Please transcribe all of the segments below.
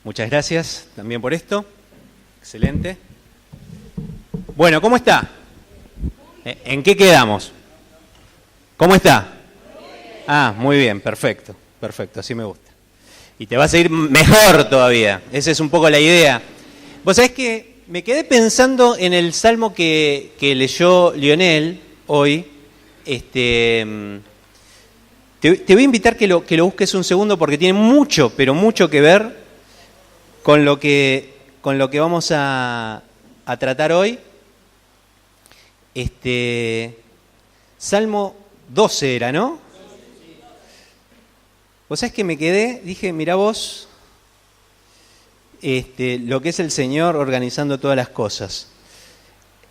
Muchas gracias también por esto. Excelente. Bueno, ¿cómo está? ¿En qué quedamos? ¿Cómo está? Ah, muy bien, perfecto, perfecto, así me gusta. Y te vas a ir mejor todavía, esa es un poco la idea. Vos sabés que me quedé pensando en el salmo que leyó Lionel hoy. Te voy a invitar que lo busques un segundo porque tiene mucho, pero mucho que ver con lo que vamos a tratar hoy. Salmo 12 era, ¿no? Vos sabés que me quedé, dije, mirá vos, lo que es el Señor organizando todas las cosas.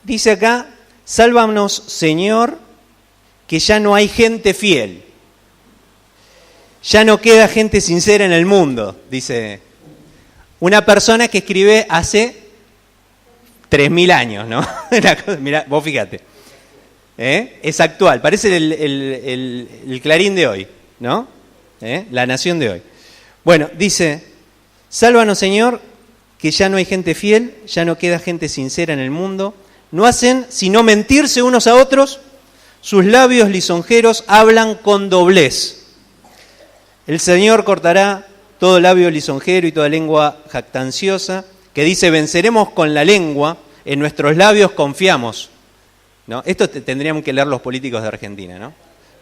Dice acá, sálvanos, Señor, que ya no hay gente fiel. Ya no queda gente sincera en el mundo, dice una persona que escribe hace 3000 años, ¿no? Mirá, vos fíjate. Es actual, parece el Clarín de hoy, ¿no? La Nación de hoy. Bueno, dice, sálvanos, Señor, que ya no hay gente fiel, ya no queda gente sincera en el mundo, no hacen sino mentirse unos a otros, sus labios lisonjeros hablan con doblez. El Señor cortará todo labio lisonjero y toda lengua jactanciosa, que dice, venceremos con la lengua, en nuestros labios confiamos. ¿No? Esto tendrían que leer los políticos de Argentina, ¿no?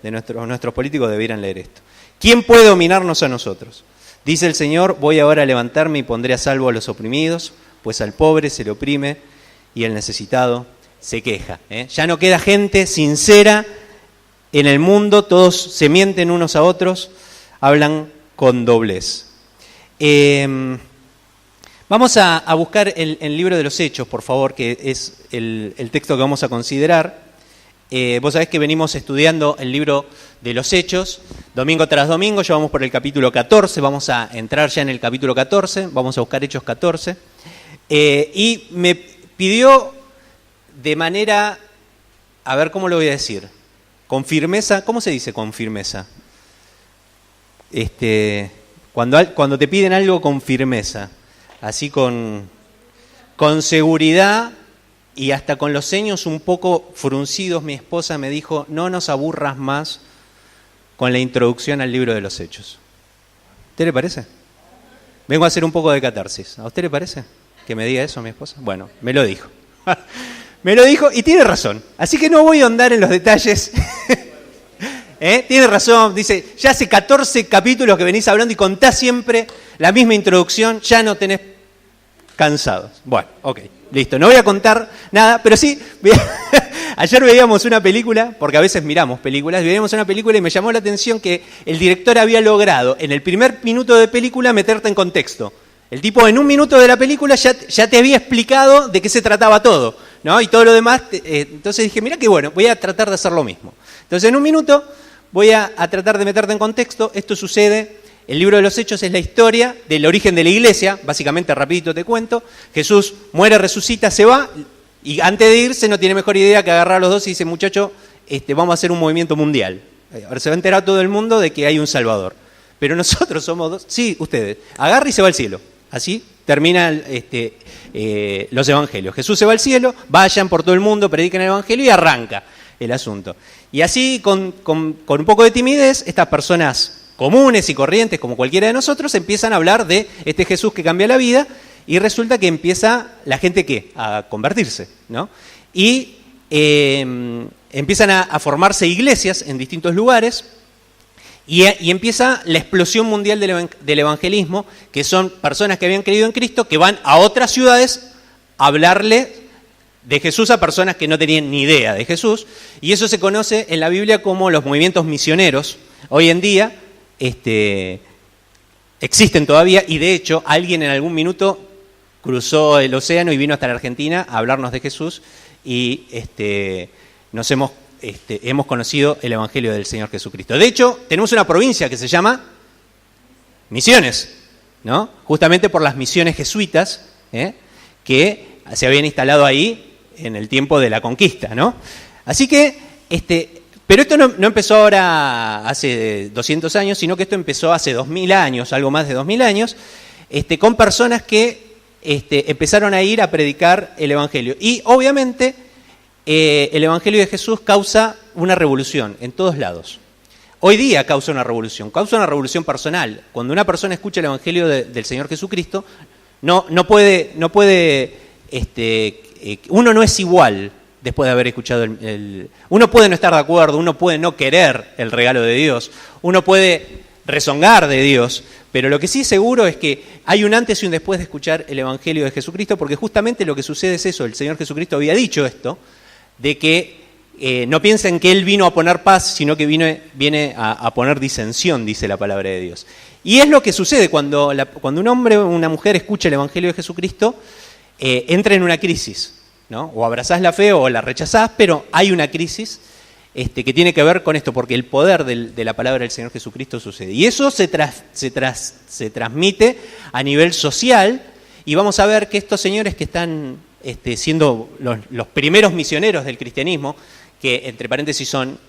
Nuestros políticos debieran leer esto. ¿Quién puede dominarnos a nosotros? Dice el Señor, voy ahora a levantarme y pondré a salvo a los oprimidos, pues al pobre se le oprime y el necesitado se queja. Ya no queda gente sincera en el mundo, todos se mienten unos a otros, hablan con doblez. Vamos a buscar el libro de los Hechos, por favor, que es el texto que vamos a considerar. Vos sabés que venimos estudiando el libro de los Hechos, domingo tras domingo, ya vamos por el capítulo 14, vamos a entrar ya en el capítulo 14, vamos a buscar Hechos 14. Y me pidió de manera, a ver cómo lo voy a decir, con firmeza. ¿Cómo se dice con firmeza? Cuando te piden algo con firmeza, así con seguridad y hasta con los ceños un poco fruncidos, mi esposa me dijo, no nos aburras más con la introducción al libro de los Hechos. ¿A usted le parece? Vengo a hacer un poco de catarsis. ¿A usted le parece que me diga eso mi esposa? Bueno, me lo dijo. Me lo dijo y tiene razón. Así que no voy a ahondar en los detalles. Tiene razón, dice, ya hace 14 capítulos que venís hablando y contás siempre la misma introducción, ya no tenés cansados. Bueno, ok, listo, no voy a contar nada, pero sí, ayer veíamos una película, porque a veces miramos películas, veíamos una película y me llamó la atención que el director había logrado en el primer minuto de película meterte en contexto. El tipo en un minuto de la película ya te había explicado de qué se trataba todo, ¿no? Y todo lo demás, entonces dije, mira qué bueno, voy a tratar de hacer lo mismo. Entonces en un minuto voy a tratar de meterte en contexto. Esto sucede, el libro de los Hechos es la historia del origen de la iglesia, básicamente rapidito te cuento. Jesús muere, resucita, se va, y antes de irse no tiene mejor idea que agarrar a los dos y dice, muchacho, vamos a hacer un movimiento mundial. Ahora se va a enterar todo el mundo de que hay un Salvador. Pero nosotros somos dos, sí, ustedes, agarra y se va al cielo. Así terminan los evangelios. Jesús se va al cielo, vayan por todo el mundo, prediquen el evangelio y arranca el asunto. Y así, con un poco de timidez, estas personas comunes y corrientes, como cualquiera de nosotros, empiezan a hablar de este Jesús que cambia la vida, y resulta que empieza la gente, ¿qué? A convertirse, ¿no? Y empiezan a formarse iglesias en distintos lugares, y empieza la explosión mundial del evangelismo, que son personas que habían creído en Cristo, que van a otras ciudades a hablarle de Jesús a personas que no tenían ni idea de Jesús, y eso se conoce en la Biblia como los movimientos misioneros. Hoy en día existen todavía, y de hecho alguien en algún minuto cruzó el océano y vino hasta la Argentina a hablarnos de Jesús, y hemos conocido el Evangelio del Señor Jesucristo. De hecho, tenemos una provincia que se llama Misiones, ¿no? Justamente por las misiones jesuitas, que se habían instalado ahí en el tiempo de la conquista, ¿no? Así que, pero esto no empezó ahora hace 200 años, sino que esto empezó hace 2000 años, algo más de 2000 años, con personas que empezaron a ir a predicar el Evangelio. Y obviamente el Evangelio de Jesús causa una revolución en todos lados. Hoy día causa una revolución personal. Cuando una persona escucha el Evangelio del Señor Jesucristo, no puede, uno no es igual después de haber escuchado uno puede no estar de acuerdo, uno puede no querer el regalo de Dios, uno puede rezongar de Dios, pero lo que sí seguro es que hay un antes y un después de escuchar el Evangelio de Jesucristo, porque justamente lo que sucede es eso. El Señor Jesucristo había dicho esto, de que no piensen que Él vino a poner paz, sino que viene a poner disensión, dice la palabra de Dios. Y es lo que sucede cuando un hombre o una mujer escucha el Evangelio de Jesucristo, entra en una crisis, ¿no? O abrazás la fe o la rechazás, pero hay una crisis que tiene que ver con esto, porque el poder de la palabra del Señor Jesucristo sucede. Y eso se transmite a nivel social, y vamos a ver que estos señores que están siendo los primeros misioneros del cristianismo, que entre paréntesis son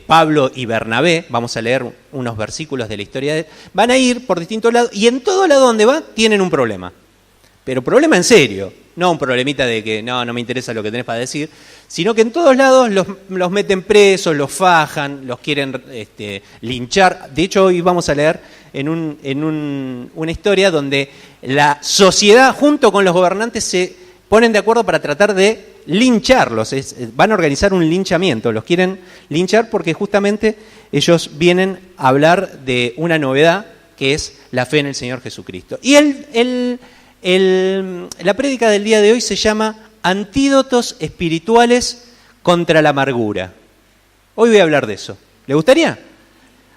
Pablo y Bernabé, vamos a leer unos versículos de la historia de él, van a ir por distintos lados, y en todo lado donde van tienen un problema. Pero problema en serio, no un problemita de que no me interesa lo que tenés para decir, sino que en todos lados los meten presos, los fajan, los quieren linchar. De hecho, hoy vamos a leer una historia donde la sociedad junto con los gobernantes se ponen de acuerdo para tratar de lincharlos. Van a organizar un linchamiento, los quieren linchar porque justamente ellos vienen a hablar de una novedad que es la fe en el Señor Jesucristo. Y la prédica del día de hoy se llama Antídotos espirituales contra la amargura. Hoy voy a hablar de eso. ¿Le gustaría?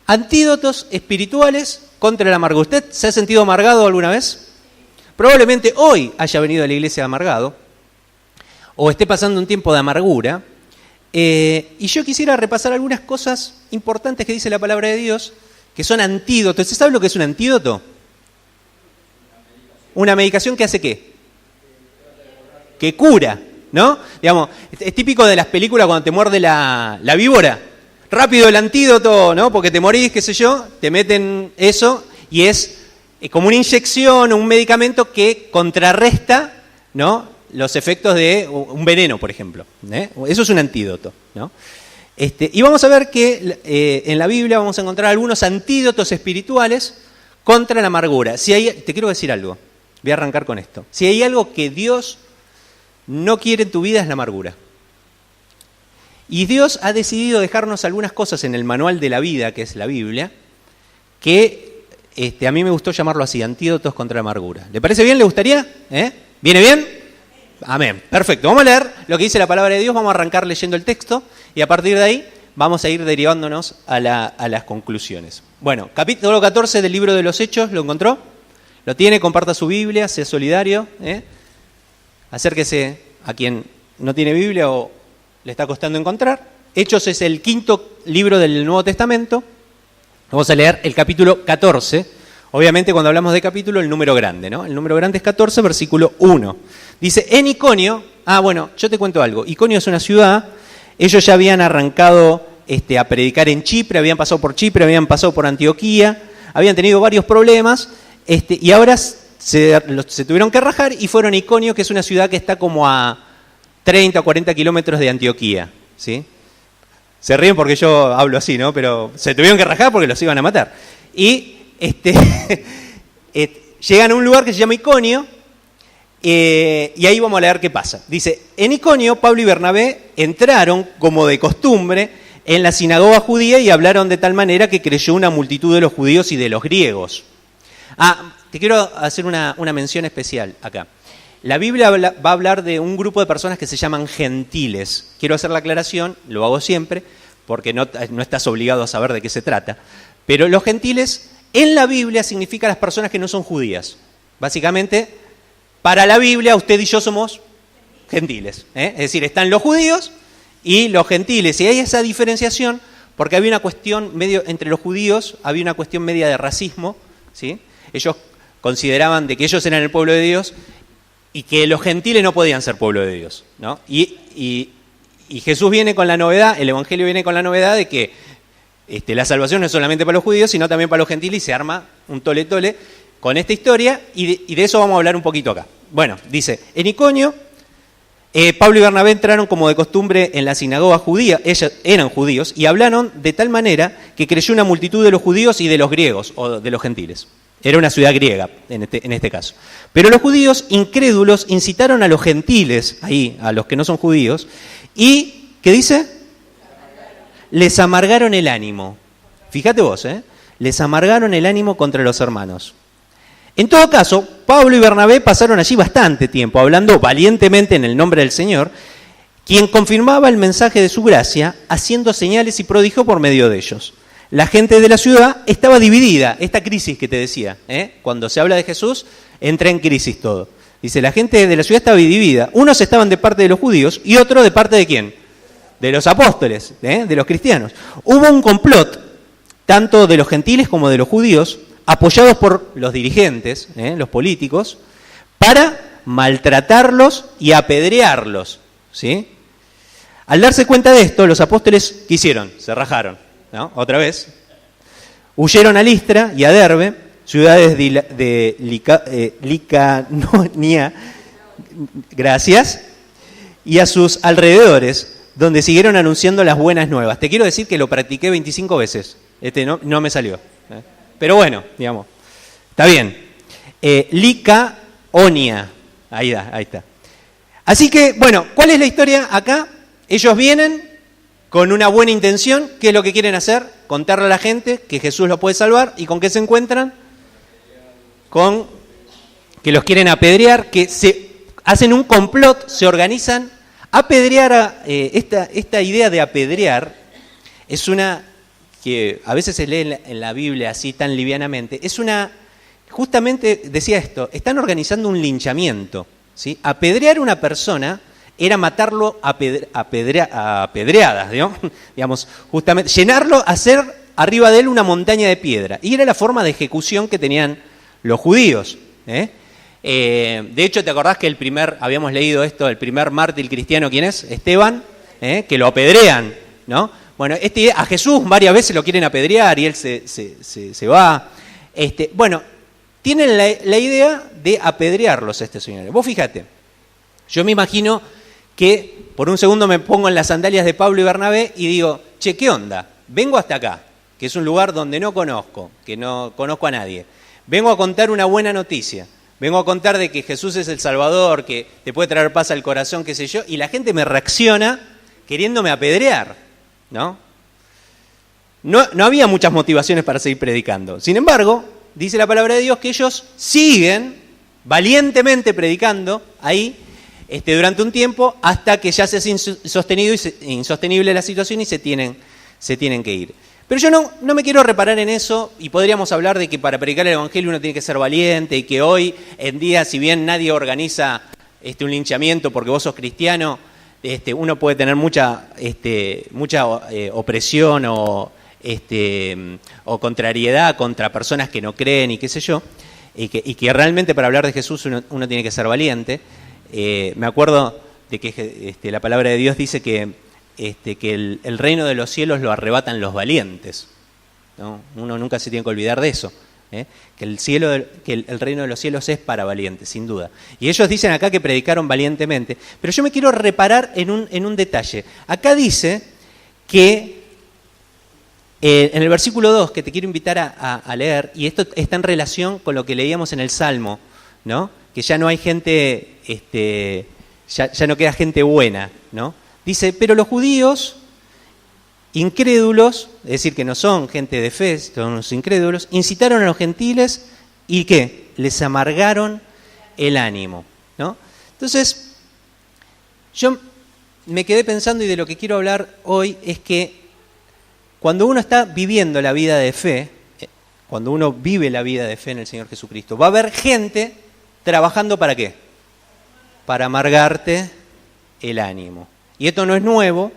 Antídotos espirituales contra la amargura. ¿Usted se ha sentido amargado alguna vez? Probablemente hoy haya venido a la iglesia amargado o esté pasando un tiempo de amargura. Y yo quisiera repasar algunas cosas importantes que dice la palabra de Dios, que son antídotos. ¿Usted sabe lo que es un antídoto? Una medicación que hace ¿qué? Que cura, ¿no? Digamos, es típico de las películas cuando te muerde la víbora. Rápido el antídoto, ¿no? Porque te morís, qué sé yo, te meten eso y es como una inyección o un medicamento que contrarresta, ¿no?, los efectos de un veneno, por ejemplo. Eso es un antídoto, ¿no? Y vamos a ver que en la Biblia vamos a encontrar algunos antídotos espirituales contra la amargura. Te quiero decir algo. Voy a arrancar con esto. Si hay algo que Dios no quiere en tu vida es la amargura. Y Dios ha decidido dejarnos algunas cosas en el manual de la vida, que es la Biblia, que a mí me gustó llamarlo así, antídotos contra la amargura. ¿Le parece bien? ¿Le gustaría? ¿Viene bien? Amén. Perfecto. Vamos a leer lo que dice la palabra de Dios, vamos a arrancar leyendo el texto y a partir de ahí vamos a ir derivándonos a las conclusiones. Bueno, capítulo 14 del libro de los Hechos, ¿lo encontró? ¿Lo tiene? Comparta su Biblia, sea solidario. Acérquese a quien no tiene Biblia o le está costando encontrar. Hechos es el quinto libro del Nuevo Testamento. Vamos a leer el capítulo 14. Obviamente cuando hablamos de capítulo, el número grande, ¿no? El número grande es 14, versículo 1. Dice, en Iconio, yo te cuento algo. Iconio es una ciudad, ellos ya habían arrancado a predicar en Chipre, habían pasado por Chipre, habían pasado por Antioquía, habían tenido varios problemas, y ahora se tuvieron que rajar y fueron a Iconio, que es una ciudad que está como a 30 o 40 kilómetros de Antioquía, ¿sí? Se ríen porque yo hablo así, ¿no? Pero se tuvieron que rajar porque los iban a matar. Y llegan a un lugar que se llama Iconio, y ahí vamos a leer qué pasa. Dice, en Iconio, Pablo y Bernabé entraron, como de costumbre, en la sinagoga judía y hablaron de tal manera que creyó una multitud de los judíos y de los griegos. Te quiero hacer una mención especial acá. La Biblia va a hablar de un grupo de personas que se llaman gentiles. Quiero hacer la aclaración, lo hago siempre, porque no estás obligado a saber de qué se trata. Pero los gentiles en la Biblia significan las personas que no son judías. Básicamente, para la Biblia, usted y yo somos gentiles. Es decir, están los judíos y los gentiles. Y hay esa diferenciación porque había una cuestión entre los judíos, había una cuestión media de racismo, ¿sí? Ellos consideraban de que ellos eran el pueblo de Dios y que los gentiles no podían ser pueblo de Dios, ¿no? Y Jesús viene con la novedad, el Evangelio viene con la novedad de que la salvación no es solamente para los judíos, sino también para los gentiles, y se arma un tole-tole con esta historia y de eso vamos a hablar un poquito acá. Bueno, dice, en Iconio, Pablo y Bernabé entraron como de costumbre en la sinagoga judía, ellos eran judíos, y hablaron de tal manera que creyó una multitud de los judíos y de los griegos, o de los gentiles. Era una ciudad griega, en este caso. Pero los judíos incrédulos incitaron a los gentiles, ahí, a los que no son judíos, y, ¿qué dice? Les amargaron el ánimo. Fíjate vos, les amargaron el ánimo contra los hermanos. En todo caso, Pablo y Bernabé pasaron allí bastante tiempo hablando valientemente en el nombre del Señor, quien confirmaba el mensaje de su gracia, haciendo señales y prodigios por medio de ellos. La gente de la ciudad estaba dividida, esta crisis que te decía, cuando se habla de Jesús, entra en crisis todo. Dice, la gente de la ciudad estaba dividida, unos estaban de parte de los judíos y otros de parte de ¿quién? De los apóstoles, de los cristianos. Hubo un complot, tanto de los gentiles como de los judíos, apoyados por los dirigentes, los políticos, para maltratarlos y apedrearlos, ¿sí? Al darse cuenta de esto, los apóstoles, ¿qué hicieron? Se rajaron, ¿no? Otra vez. Huyeron a Listra y a Derbe, ciudades de Licaonia, gracias, y a sus alrededores, donde siguieron anunciando las buenas nuevas. Te quiero decir que lo practiqué 25 veces. No me salió. Pero bueno, digamos, está bien. Licaonia, ahí está. Así que, bueno, ¿cuál es la historia acá? Ellos vienen con una buena intención. ¿Qué es lo que quieren hacer? Contarle a la gente que Jesús los puede salvar. ¿Y con qué se encuentran? Con que los quieren apedrear, que se hacen un complot, se organizan. Apedrear, esta idea de apedrear es una que a veces se lee en la Biblia así tan livianamente, justamente decía esto, están organizando un linchamiento, ¿sí? Apedrear a una persona era matarlo a pedreadas, ¿no? Digamos, justamente, llenarlo, hacer arriba de él una montaña de piedra, y era la forma de ejecución que tenían los judíos, de hecho, ¿te acordás que habíamos leído esto, el primer mártir cristiano, ¿quién es? Esteban, que lo apedrean, ¿no? Bueno, a Jesús varias veces lo quieren apedrear y él se va. Bueno, tienen la idea de apedrearlos señores. Vos fíjate, yo me imagino que por un segundo me pongo en las sandalias de Pablo y Bernabé y digo, che, ¿qué onda? Vengo hasta acá, que es un lugar donde no conozco, que no conozco a nadie. Vengo a contar una buena noticia. Vengo a contar de que Jesús es el Salvador, que te puede traer paz al corazón, qué sé yo, y la gente me reacciona queriéndome apedrear. ¿No? No había muchas motivaciones para seguir predicando. Sin embargo, dice la palabra de Dios que ellos siguen valientemente predicando ahí durante un tiempo hasta que ya se hace insostenible la situación y se tienen que ir. Pero yo no me quiero reparar en eso, y podríamos hablar de que para predicar el Evangelio uno tiene que ser valiente y que hoy en día, si bien nadie organiza un linchamiento porque vos sos cristiano, uno puede tener mucha opresión o contrariedad contra personas que no creen y qué sé yo, y que realmente para hablar de Jesús uno tiene que ser valiente. Me acuerdo de que la palabra de Dios dice que el reino de los cielos lo arrebatan los valientes, ¿no? Uno nunca se tiene que olvidar de eso. Que el reino de los cielos es para valientes, sin duda. Y ellos dicen acá que predicaron valientemente, pero yo me quiero reparar en un detalle. Acá dice que en el versículo 2, que te quiero invitar a leer, y esto está en relación con lo que leíamos en el Salmo, ¿no? Que ya no hay gente, ya no queda gente buena, ¿no? Dice, pero los judíos incrédulos, es decir, que no son gente de fe, son los incrédulos, incitaron a los gentiles y ¿qué? Les amargaron el ánimo, ¿no? Entonces, yo me quedé pensando, y de lo que quiero hablar hoy es que cuando uno está viviendo la vida de fe, cuando uno vive la vida de fe en el Señor Jesucristo, va a haber gente trabajando ¿para qué? Para amargarte el ánimo. Y esto no es nuevo.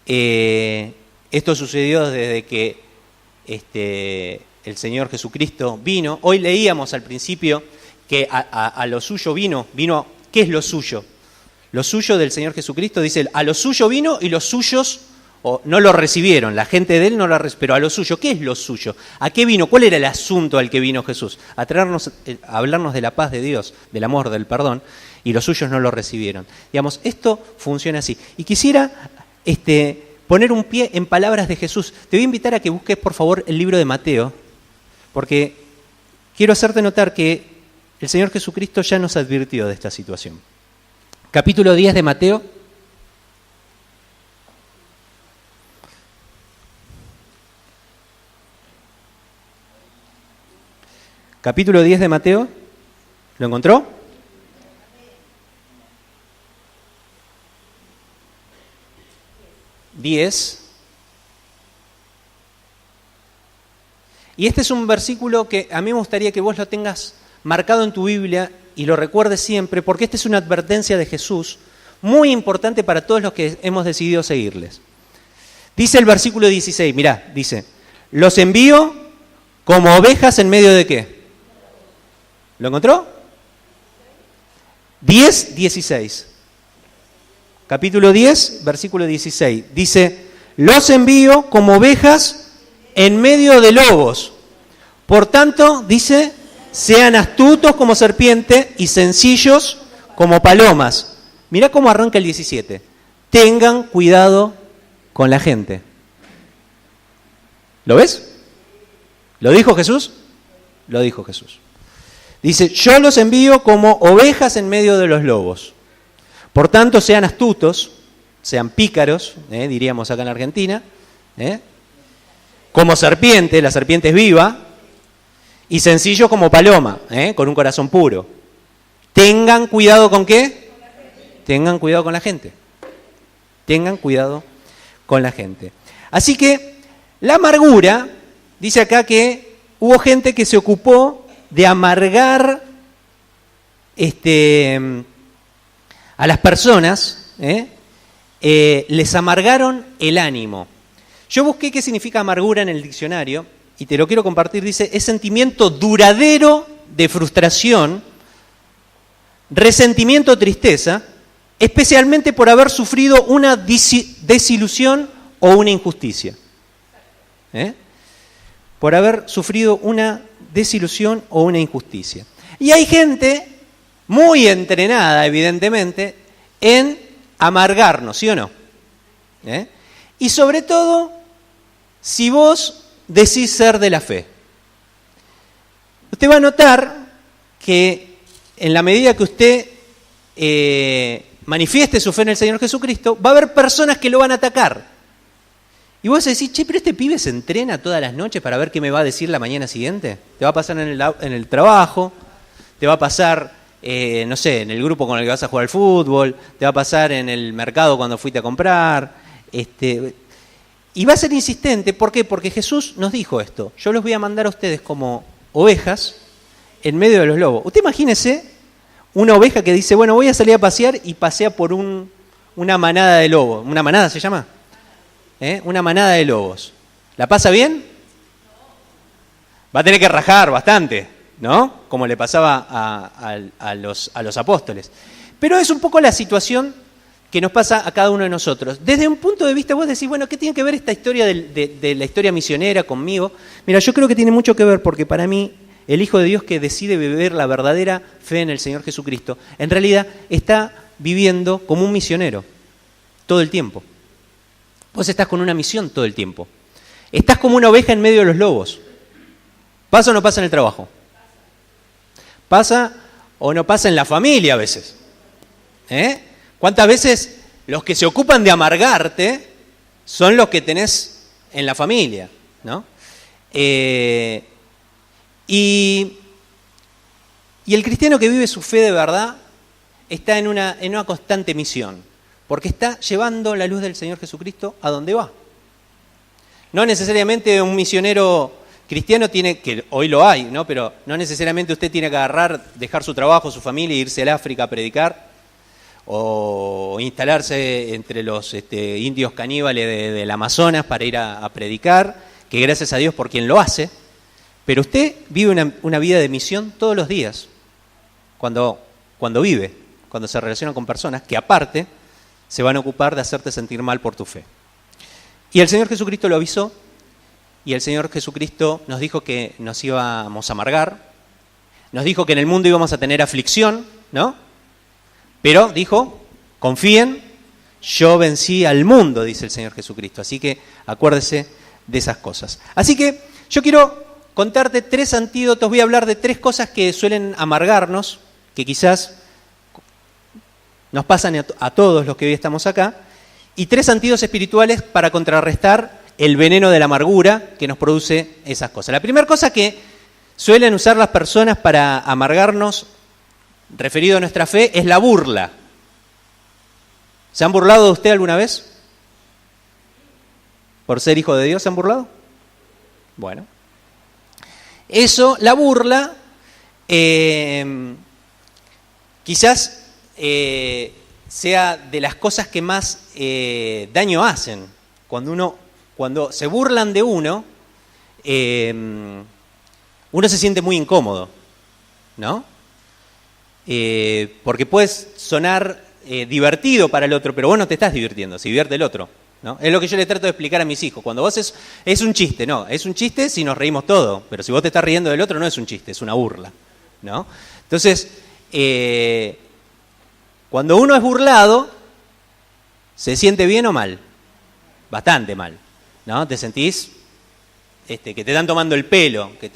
Esto sucedió desde que el Señor Jesucristo vino. Hoy leíamos al principio que a lo suyo vino. ¿Qué es lo suyo? Lo suyo del Señor Jesucristo dice, a lo suyo vino y los suyos o no lo recibieron, la gente de él no lo recibió, pero a lo suyo, ¿qué es lo suyo? ¿A qué vino? ¿Cuál era el asunto al que vino Jesús? A hablarnos de la paz de Dios, del amor, del perdón, y los suyos no lo recibieron. Digamos, esto funciona así. Y quisiera poner un pie en palabras de Jesús. Te voy a invitar a que busques, por favor, el libro de Mateo, porque quiero hacerte notar que el Señor Jesucristo ya nos advirtió de esta situación. Capítulo 10 de Mateo. Capítulo 10 de Mateo. ¿Lo encontró? Y este es un versículo que a mí me gustaría que vos lo tengas marcado en tu Biblia y lo recuerdes siempre, porque esta es una advertencia de Jesús muy importante para todos los que hemos decidido seguirles. Dice el versículo 16, mirá, dice, los envío como ovejas en medio de ¿qué? ¿Lo encontró? 10:16. Capítulo 10, versículo 16. Dice, los envío como ovejas en medio de lobos. Por tanto, dice, sean astutos como serpiente y sencillos como palomas. Mirá cómo arranca el 17. Tengan cuidado con la gente. ¿Lo ves? ¿Lo dijo Jesús? Lo dijo Jesús. Dice, yo los envío como ovejas en medio de los lobos. Por tanto, sean astutos, sean pícaros, diríamos acá en la Argentina, como serpiente, la serpiente es viva, y sencillo como paloma, con un corazón puro. Tengan cuidado con ¿qué? Tengan cuidado con la gente. Tengan cuidado con la gente. Así que la amargura, dice acá que hubo gente que se ocupó de amargar a las personas, les amargaron el ánimo. Yo busqué qué significa amargura en el diccionario y te lo quiero compartir. Dice, es sentimiento duradero de frustración, resentimiento o tristeza, especialmente por haber sufrido una desilusión o una injusticia. Por haber sufrido una desilusión o una injusticia. Y hay gente muy entrenada, evidentemente, en amargarnos, ¿sí o no? Y sobre todo, si vos decís ser de la fe. Usted va a notar que en la medida que usted manifieste su fe en el Señor Jesucristo, va a haber personas que lo van a atacar. Y vos decís, che, pero este pibe se entrena todas las noches para ver qué me va a decir la mañana siguiente. Te va a pasar en el trabajo, te va a pasar, no sé, en el grupo con el que vas a jugar al fútbol, te va a pasar en el mercado cuando fuiste a comprar. Y va a ser insistente, ¿por qué? Porque Jesús nos dijo esto. Yo los voy a mandar a ustedes como ovejas en medio de los lobos. Usted imagínese una oveja que dice, bueno, voy a salir a pasear y pasea por una manada de lobos. ¿Una manada se llama? Una manada de lobos. ¿La pasa bien? Va a tener que rajar bastante, ¿no? Como le pasaba a los apóstoles. Pero es un poco la situación que nos pasa a cada uno de nosotros. Desde un punto de vista, vos decís, bueno, ¿qué tiene que ver esta historia de la historia misionera conmigo? Mira, yo creo que tiene mucho que ver porque para mí, el Hijo de Dios que decide vivir la verdadera fe en el Señor Jesucristo, en realidad está viviendo como un misionero todo el tiempo. Vos estás con una misión todo el tiempo. Estás como una oveja en medio de los lobos. ¿Pasa o no pasa en el trabajo? ¿Pasa o no pasa en la familia a veces? ¿Cuántas veces los que se ocupan de amargarte son los que tenés en la familia, ¿no? Y el cristiano que vive su fe de verdad está en una constante misión. Porque está llevando la luz del Señor Jesucristo a donde va. No necesariamente un misionero cristiano tiene, que hoy lo hay, ¿no? Pero no necesariamente usted tiene que dejar su trabajo, su familia e irse al África a predicar, o instalarse entre los indios caníbales del Amazonas para ir a predicar, que gracias a Dios por quien lo hace. Pero usted vive una vida de misión todos los días, cuando se relaciona con personas que aparte se van a ocupar de hacerte sentir mal por tu fe. Y el Señor Jesucristo lo avisó, y el Señor Jesucristo nos dijo que nos íbamos a amargar, nos dijo que en el mundo íbamos a tener aflicción, ¿no? Pero dijo, confíen, yo vencí al mundo, dice el Señor Jesucristo. Así que acuérdese de esas cosas. Así que yo quiero contarte 3 antídotos, voy a hablar de 3 cosas que suelen amargarnos, que quizás nos pasan a todos los que hoy estamos acá, y 3 antídotos espirituales para contrarrestar el veneno de la amargura que nos produce esas cosas. La primera cosa que suelen usar las personas para amargarnos, referido a nuestra fe, es la burla. ¿Se han burlado de usted alguna vez? ¿Por ser hijo de Dios se han burlado? Bueno. Eso, la burla, quizás sea de las cosas que más daño hacen. Cuando se burlan de uno se siente muy incómodo, ¿no? Porque puedes sonar divertido para el otro, pero vos no te estás divirtiendo, se divierte el otro, ¿no? Es lo que yo le trato de explicar a mis hijos. Cuando vos es un chiste, no, es un chiste si nos reímos todos, pero si vos te estás riendo del otro no es un chiste, es una burla, ¿no? Entonces, cuando uno es burlado, ¿se siente bien o mal? Bastante mal, ¿no? Te sentís que te están tomando el pelo, que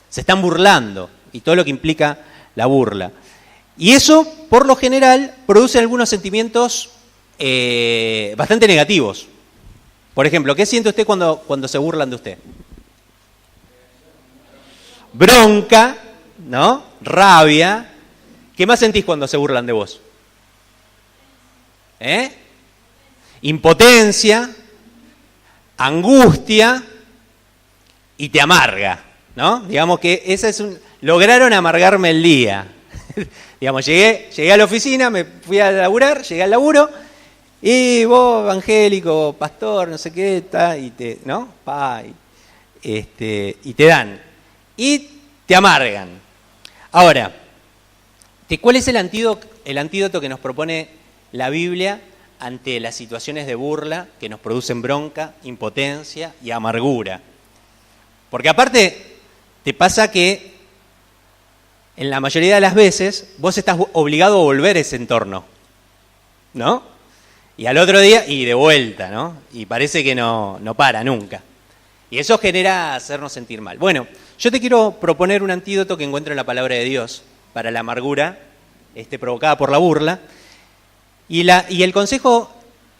se están burlando y todo lo que implica la burla. Y eso, por lo general, produce algunos sentimientos bastante negativos. Por ejemplo, ¿qué siente usted cuando se burlan de usted? Bronca, ¿no? Rabia. ¿Qué más sentís cuando se burlan de vos? Impotencia, angustia y te amarga, ¿no? Digamos que lograron amargarme el día. Digamos, llegué a la oficina, me fui a laburar, llegué al laburo, y vos, evangélico, pastor, no sé qué, y te, ¿no? Y te dan. Y te amargan. Ahora, ¿cuál es el antídoto que nos propone la Biblia ante las situaciones de burla que nos producen bronca, impotencia y amargura? Porque aparte, te pasa que en la mayoría de las veces vos estás obligado a volver a ese entorno, ¿no? Y al otro día, y de vuelta, ¿no? Y parece que no para nunca. Y eso genera hacernos sentir mal. Bueno, yo te quiero proponer un antídoto que encuentro en la palabra de Dios para la amargura provocada por la burla. Y el consejo,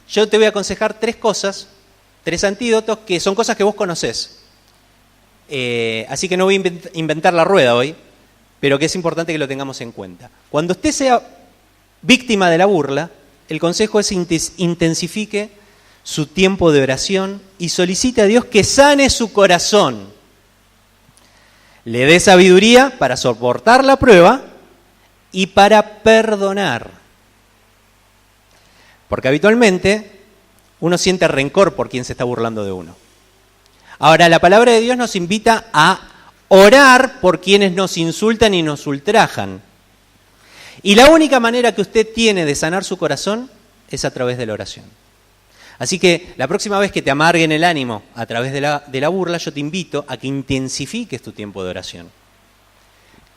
yo te voy a aconsejar 3 cosas, 3 antídotos que son cosas que vos conocés. Así que no voy a inventar la rueda hoy, pero que es importante que lo tengamos en cuenta. Cuando usted sea víctima de la burla, el consejo es intensifique su tiempo de oración y solicite a Dios que sane su corazón, le dé sabiduría para soportar la prueba y para perdonar. Porque habitualmente uno siente rencor por quien se está burlando de uno. Ahora, la palabra de Dios nos invita a orar por quienes nos insultan y nos ultrajan. Y la única manera que usted tiene de sanar su corazón es a través de la oración. Así que la próxima vez que te amarguen el ánimo a través de la burla, yo te invito a que intensifiques tu tiempo de oración.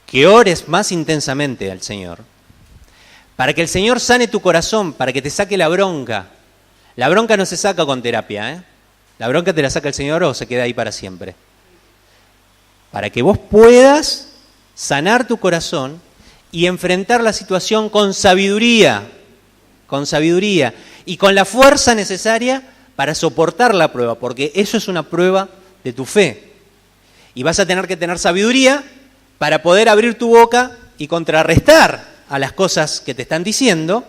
Que ores más intensamente al Señor. Para que el Señor sane tu corazón, para que te saque la bronca. La bronca no se saca con terapia, La bronca te la saca el Señor o se queda ahí para siempre. Para que vos puedas sanar tu corazón y enfrentar la situación con sabiduría y con la fuerza necesaria para soportar la prueba, porque eso es una prueba de tu fe. Y vas a tener que tener sabiduría para poder abrir tu boca y contrarrestar a las cosas que te están diciendo,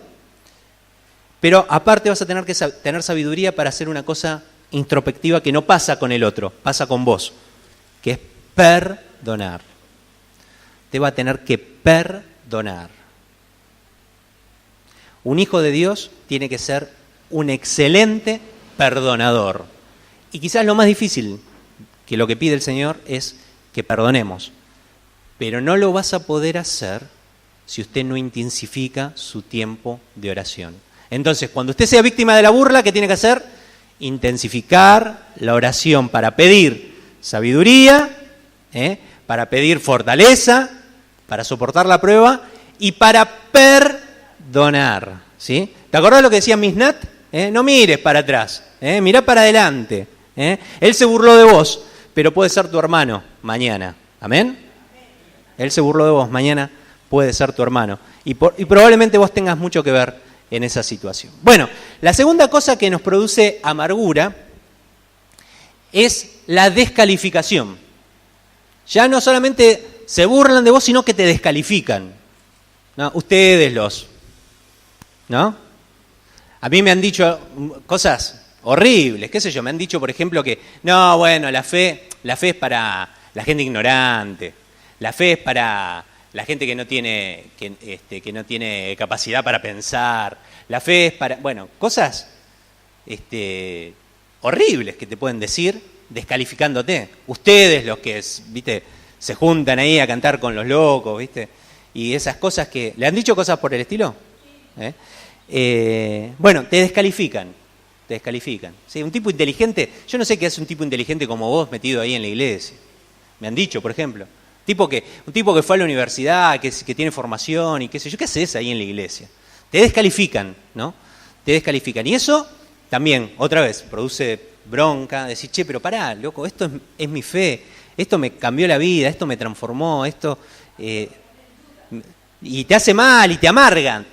pero aparte vas a tener que tener sabiduría para hacer una cosa introspectiva que no pasa con el otro, pasa con vos, que es perdonar. Te va a tener que perdonar. Un hijo de Dios tiene que ser un excelente perdonador. Y quizás lo más difícil que lo que pide el Señor es que perdonemos. Pero no lo vas a poder hacer si usted no intensifica su tiempo de oración. Entonces, cuando usted sea víctima de la burla, ¿qué tiene que hacer? Intensificar la oración para pedir sabiduría, para pedir fortaleza, para soportar la prueba y para perdonar. ¿Sí? ¿Te acordás lo que decía Misnat? No mires para atrás, mirá para adelante. Él se burló de vos, pero puede ser tu hermano mañana. ¿Amén? Él se burló de vos, mañana puede ser tu hermano. Y probablemente vos tengas mucho que ver en esa situación. Bueno, la segunda cosa que nos produce amargura es la descalificación. Ya no solamente se burlan de vos, sino que te descalifican. ¿No? Ustedes ¿no? A mí me han dicho cosas horribles, qué sé yo, me han dicho, por ejemplo, que no, bueno, la fe es para la gente ignorante, la fe es para la gente que no tiene capacidad para pensar, la fe es para, bueno, cosas horribles que te pueden decir descalificándote. Ustedes los que, viste, se juntan ahí a cantar con los locos, viste, y esas cosas que, ¿le han dicho cosas por el estilo? Bueno, te descalifican. Sí, un tipo inteligente, yo no sé qué hace un tipo inteligente como vos metido ahí en la iglesia. Me han dicho, por ejemplo, un tipo que fue a la universidad, que tiene formación y qué sé yo, ¿qué haces ahí en la iglesia? Te descalifican, ¿no? Te descalifican. Y eso también, otra vez, produce bronca, decir, che, pero pará, loco, esto es mi fe, esto me cambió la vida, esto me transformó, esto... y te hace mal y te amarga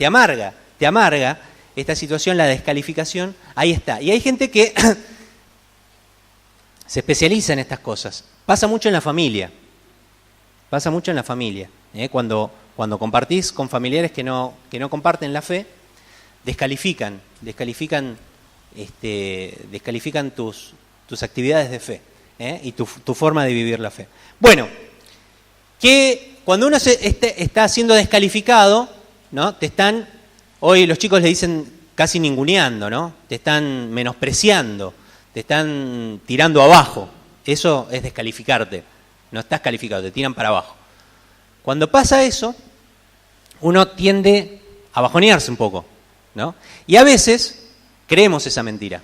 esta situación, la descalificación, ahí está. Y hay gente que se especializa en estas cosas. Pasa mucho en la familia. Cuando compartís con familiares que no comparten la fe, descalifican tus actividades de fe, y tu forma de vivir la fe. Bueno, que cuando uno está siendo descalificado, ¿no? Hoy los chicos le dicen casi ninguneando, ¿no? Te están menospreciando, te están tirando abajo. Eso es descalificarte. No estás calificado, te tiran para abajo. Cuando pasa eso, uno tiende a bajonearse un poco, ¿no? Y a veces creemos esa mentira.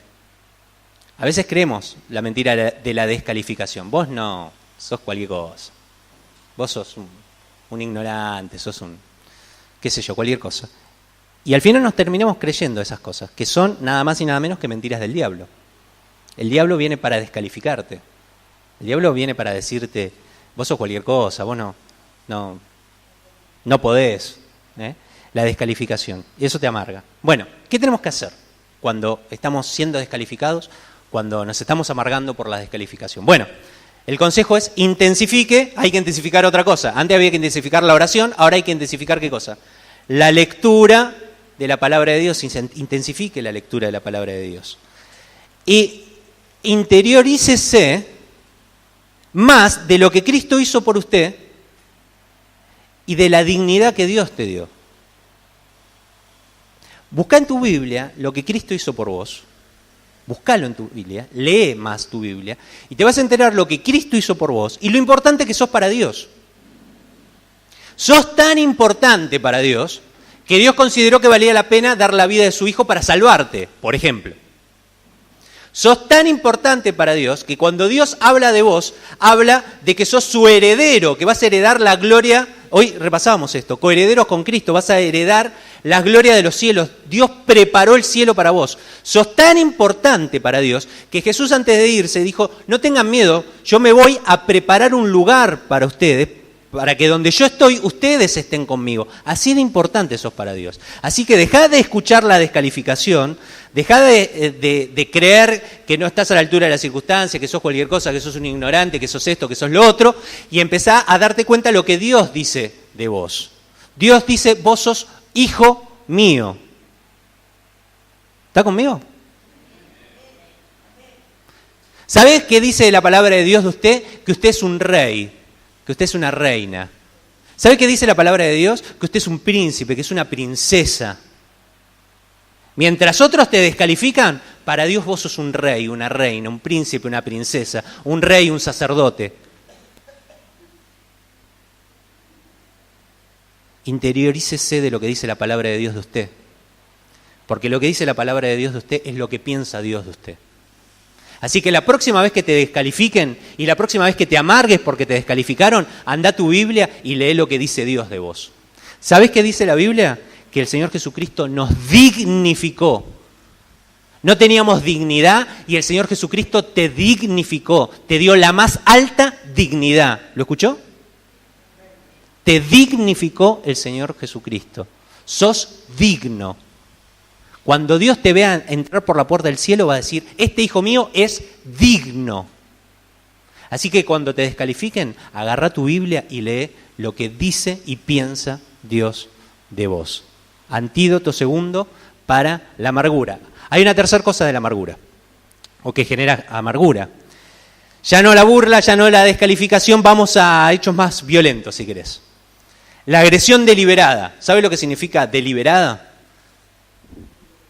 A veces creemos la mentira de la descalificación. Vos no sos cualquier cosa. Vos sos un ignorante, sos qué sé yo, cualquier cosa. Y al final nos terminamos creyendo esas cosas, que son nada más y nada menos que mentiras del diablo. El diablo viene para descalificarte. El diablo viene para decirte, vos sos cualquier cosa, vos no podés. La descalificación. Y eso te amarga. Bueno, ¿qué tenemos que hacer cuando estamos siendo descalificados, cuando nos estamos amargando por la descalificación? Bueno, el consejo es hay que intensificar otra cosa. Antes había que intensificar la oración, ahora hay que intensificar ¿qué cosa? La lectura de la palabra de Dios, intensifique la lectura de la palabra de Dios. Y interiorícese más de lo que Cristo hizo por usted y de la dignidad que Dios te dio. Busca en tu Biblia lo que Cristo hizo por vos. Buscalo en tu Biblia, lee más tu Biblia y te vas a enterar lo que Cristo hizo por vos y lo importante que sos para Dios. Sos tan importante para Dios que Dios consideró que valía la pena dar la vida de su Hijo para salvarte, por ejemplo. Sos tan importante para Dios que cuando Dios habla de vos, habla de que sos su heredero, que vas a heredar la gloria. Hoy repasábamos esto, coherederos con Cristo, vas a heredar la gloria de los cielos. Dios preparó el cielo para vos. Sos tan importante para Dios que Jesús antes de irse dijo, no tengan miedo, yo me voy a preparar un lugar para ustedes, para que donde yo estoy, ustedes estén conmigo. Así de importante sos para Dios. Así que dejá de escuchar la descalificación, dejá de creer que no estás a la altura de las circunstancias, que sos cualquier cosa, que sos un ignorante, que sos esto, que sos lo otro, y empezá a darte cuenta de lo que Dios dice de vos. Dios dice, vos sos hijo mío. ¿Está conmigo? ¿Sabés qué dice la palabra de Dios de usted? Que usted es un rey. Que usted es una reina. ¿Sabe qué dice la palabra de Dios? Que usted es un príncipe, que es una princesa. Mientras otros te descalifican, para Dios vos sos un rey, una reina, un príncipe, una princesa, un rey, un sacerdote. Interiorícese de lo que dice la palabra de Dios de usted. Porque lo que dice la palabra de Dios de usted es lo que piensa Dios de usted. Así que la próxima vez que te descalifiquen y la próxima vez que te amargues porque te descalificaron, anda a tu Biblia y lee lo que dice Dios de vos. ¿Sabés qué dice la Biblia? Que el Señor Jesucristo nos dignificó. No teníamos dignidad y el Señor Jesucristo te dignificó, te dio la más alta dignidad. ¿Lo escuchó? Te dignificó el Señor Jesucristo. Sos digno. Cuando Dios te vea entrar por la puerta del cielo va a decir, este hijo mío es digno. Así que cuando te descalifiquen, agarra tu Biblia y lee lo que dice y piensa Dios de vos. Antídoto segundo para la amargura. Hay una tercera cosa de la amargura, o que genera amargura. Ya no la burla, ya no la descalificación, vamos a hechos más violentos, si querés. La agresión deliberada. ¿Sabe lo que significa deliberada?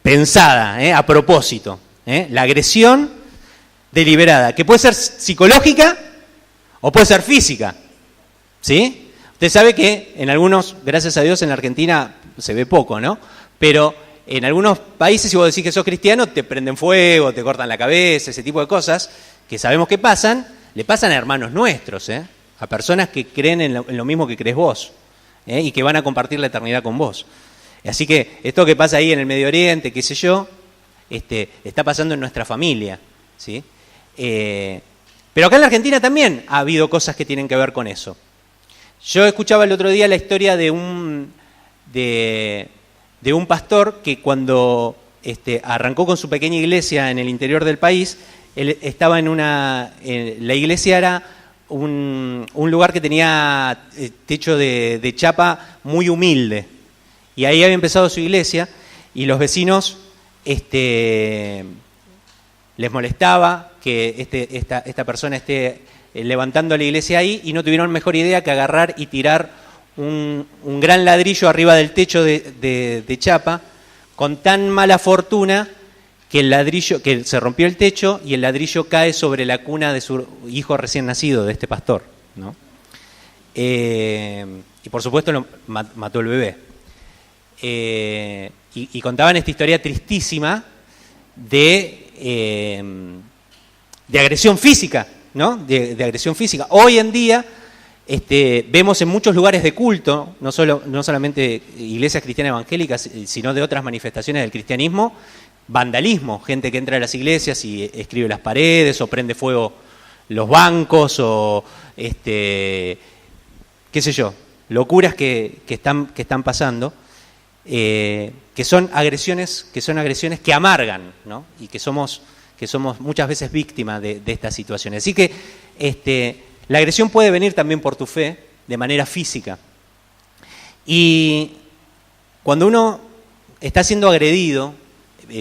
Pensada, a propósito. La agresión deliberada, que puede ser psicológica o puede ser física. ¿Sí? Usted sabe que en algunos, gracias a Dios, en la Argentina se ve poco, ¿no? Pero en algunos países, si vos decís que sos cristiano, te prenden fuego, te cortan la cabeza, ese tipo de cosas que sabemos que pasan, le pasan a hermanos nuestros, a personas que creen en lo mismo que crees vos, y que van a compartir la eternidad con vos. Así que esto que pasa ahí en el Medio Oriente, qué sé yo, está pasando en nuestra familia, ¿sí? Pero acá en la Argentina también ha habido cosas que tienen que ver con eso. Yo escuchaba el otro día la historia de un pastor que cuando arrancó con su pequeña iglesia en el interior del país, él estaba la iglesia era un lugar que tenía techo de chapa muy humilde. Y ahí había empezado su iglesia y los vecinos les molestaba que esta persona esté levantando la iglesia ahí y no tuvieron mejor idea que agarrar y tirar un gran ladrillo arriba del techo de chapa con tan mala fortuna que se rompió el techo y el ladrillo cae sobre la cuna de su hijo recién nacido, de este pastor, ¿no? Y por supuesto mató el bebé. Y contaban esta historia tristísima de agresión física, ¿no? De agresión física. Hoy en día vemos en muchos lugares de culto, no solamente iglesias cristianas evangélicas, sino de otras manifestaciones del cristianismo, vandalismo, gente que entra a las iglesias y escribe las paredes o prende fuego los bancos o qué sé yo, locuras que están pasando. Que son agresiones que amargan, ¿no? Y que somos muchas veces víctimas de estas situaciones. Así que la agresión puede venir también por tu fe, de manera física. Y cuando uno está siendo agredido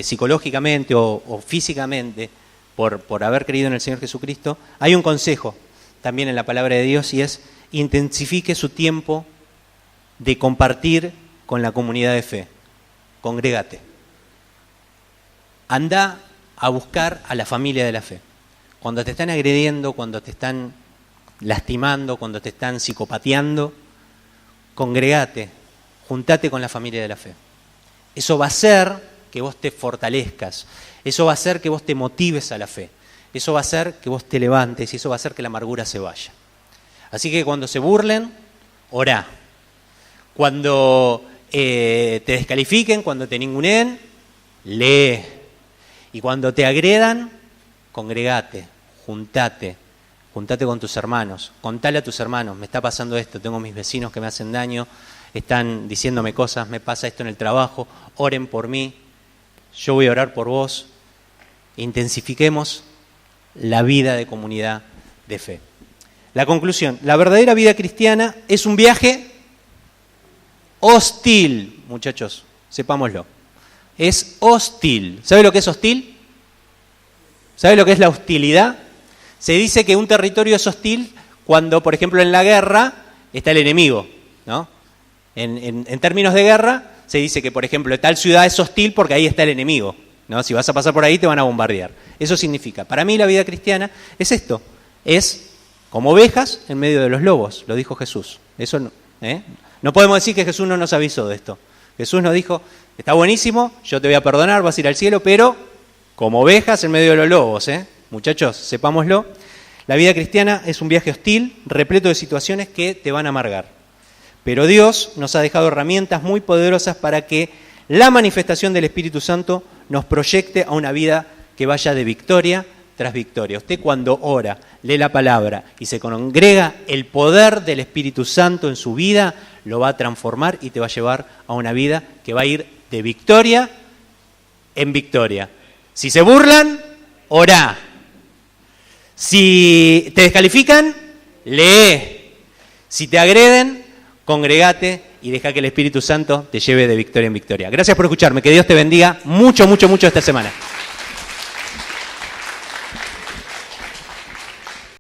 psicológicamente o físicamente por haber creído en el Señor Jesucristo, hay un consejo también en la palabra de Dios y es: intensifique su tiempo de compartir con la comunidad de fe. Congregate. Anda a buscar a la familia de la fe. Cuando te están agrediendo, cuando te están lastimando, cuando te están psicopateando, congregate, juntate con la familia de la fe. Eso va a hacer que vos te fortalezcas, eso va a hacer que vos te motives a la fe, eso va a hacer que vos te levantes y eso va a hacer que la amargura se vaya. Así que cuando se burlen, orá. Cuando te descalifiquen, cuando te ninguneen, lee. Y cuando te agredan, congregate, juntate con tus hermanos, contale a tus hermanos: me está pasando esto, tengo mis vecinos que me hacen daño, están diciéndome cosas, me pasa esto en el trabajo, oren por mí, yo voy a orar por vos. Intensifiquemos la vida de comunidad de fe. La conclusión: la verdadera vida cristiana es un viaje hostil, muchachos, sepámoslo. Es hostil. ¿Sabe lo que es hostil? ¿Sabe lo que es la hostilidad? Se dice que un territorio es hostil cuando, por ejemplo, en la guerra está el enemigo, ¿no? En términos de guerra, se dice que, por ejemplo, tal ciudad es hostil porque ahí está el enemigo, ¿no? Si vas a pasar por ahí te van a bombardear. Eso significa. Para mí la vida cristiana es esto. Es como ovejas en medio de los lobos, lo dijo Jesús. Eso no, No podemos decir que Jesús no nos avisó de esto. Jesús nos dijo, está buenísimo, yo te voy a perdonar, vas a ir al cielo, pero como ovejas en medio de los lobos, muchachos, sepámoslo. La vida cristiana es un viaje hostil, repleto de situaciones que te van a amargar. Pero Dios nos ha dejado herramientas muy poderosas para que la manifestación del Espíritu Santo nos proyecte a una vida que vaya de victoria tras victoria. Usted cuando ora, lee la palabra y se congrega, el poder del Espíritu Santo en su vida lo va a transformar y te va a llevar a una vida que va a ir de victoria en victoria. Si se burlan, orá. Si te descalifican, lee. Si te agreden, congregate y deja que el Espíritu Santo te lleve de victoria en victoria. Gracias por escucharme. Que Dios te bendiga mucho, mucho, mucho esta semana.